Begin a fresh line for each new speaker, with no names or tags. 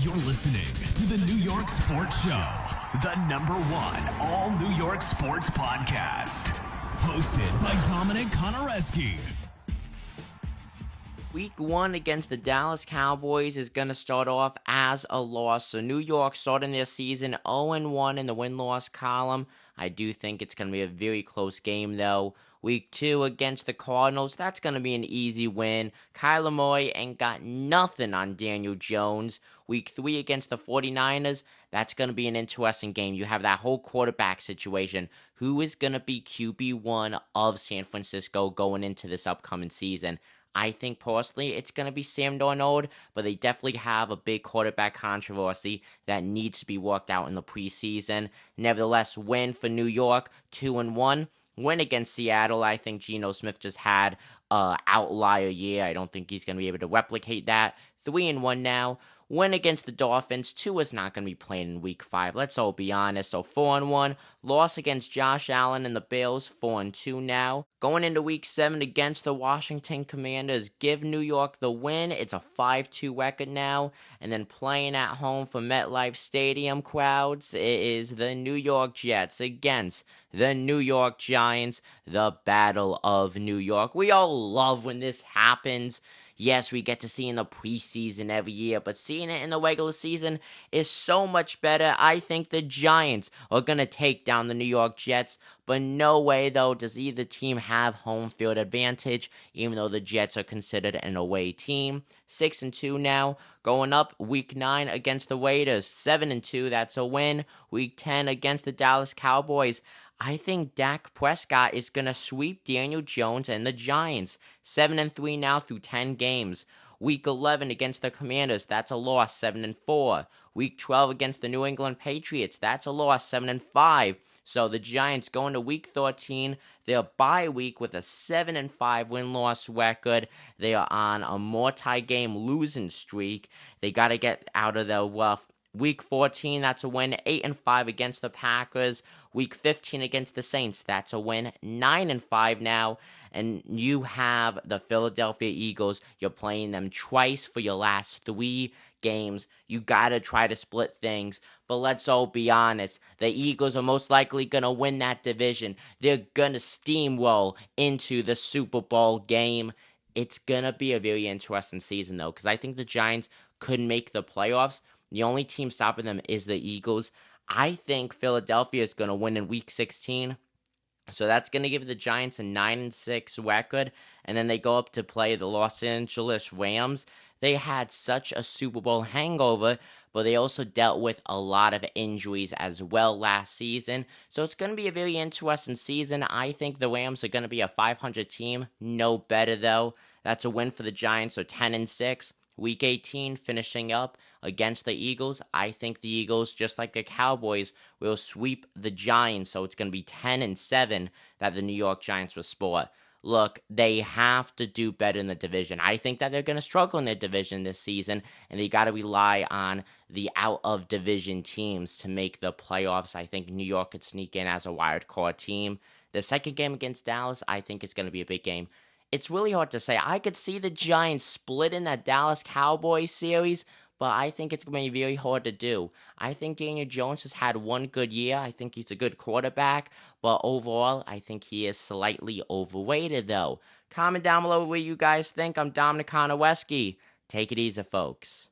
You're listening to the New York Sports Show, the #1 all New York sports podcast. Hosted by Dominic Konareski.
Week 1 against the Dallas Cowboys is going to start off as a loss. So New York starting their season 0-1 in the win-loss column. I do think it's going to be a very close game, though. Week 2 against the Cardinals, that's going to be an easy win. Kyler Murray ain't got nothing on Daniel Jones. Week 3 against the 49ers, that's going to be an interesting game. You have that whole quarterback situation. Who is going to be QB1 of San Francisco going into this upcoming season? I think personally it's going to be Sam Darnold, but they definitely have a big quarterback controversy that needs to be worked out in the preseason. Nevertheless, win for New York, 2-1. Win against Seattle. I think Geno Smith just had an outlier year. I don't think he's going to be able to replicate that. 3-1 now. Win against the Dolphins. Tua's not going to be playing in Week 5. Let's all be honest. So 4-1. Loss against Josh Allen and the Bills. 4-2 now. Going into Week 7 against the Washington Commanders. Give New York the win. It's a 5-2 record now. And then playing at home for MetLife Stadium crowds, it is the New York Jets against the New York Giants. The Battle of New York. We all love when this happens. Yes, we get to see in the preseason every year, but seeing it in the regular season is so much better. I think the Giants are going to take down the New York Jets, but no way, though, does either team have home field advantage, even though the Jets are considered an away team. 6-2 now, going up Week 9 against the Raiders. 7-2, that's a win. Week 10 against the Dallas Cowboys. I think Dak Prescott is going to sweep Daniel Jones and the Giants. 7-3 now through 10 games. Week 11 against the Commanders, that's a loss, 7-4. Week 12 against the New England Patriots, that's a loss, 7-5. So the Giants going to Week 13, their bye week with a 7-5 win-loss record. They are on a multi-game losing streak. They got to get out of their rough. Week 14, that's a win, 8-5 against the Packers. Week 15 against the Saints, that's a win, 9-5 now. And you have the Philadelphia Eagles. You're playing them twice for your last 3 games. You gotta try to split things. But let's all be honest. The Eagles are most likely gonna win that division. They're gonna steamroll into the Super Bowl game. It's gonna be a very interesting season, though, because I think the Giants could make the playoffs. The only team stopping them is the Eagles. I think Philadelphia is going to win in Week 16. So that's going to give the Giants a 9-6 record. And then they go up to play the Los Angeles Rams. They had such a Super Bowl hangover, but they also dealt with a lot of injuries as well last season. So it's going to be a very interesting season. I think the Rams are going to be a 500 team. No better, though. That's a win for the Giants, so 10-6. Week 18, finishing up against the Eagles. I think the Eagles, just like the Cowboys, will sweep the Giants. So it's going to be 10-7 that the New York Giants will score. Look, they have to do better in the division. I think that they're going to struggle in their division this season, and they got to rely on the out-of-division teams to make the playoffs. I think New York could sneak in as a wild card team. The second game against Dallas, I think is going to be a big game. It's really hard to say. I could see the Giants split in that Dallas Cowboys series, but I think it's going to be very hard to do. I think Daniel Jones has had one good year. I think he's a good quarterback, but overall, I think he is slightly overrated, though. Comment down below what you guys think. I'm Dominic Konareski. Take it easy, folks.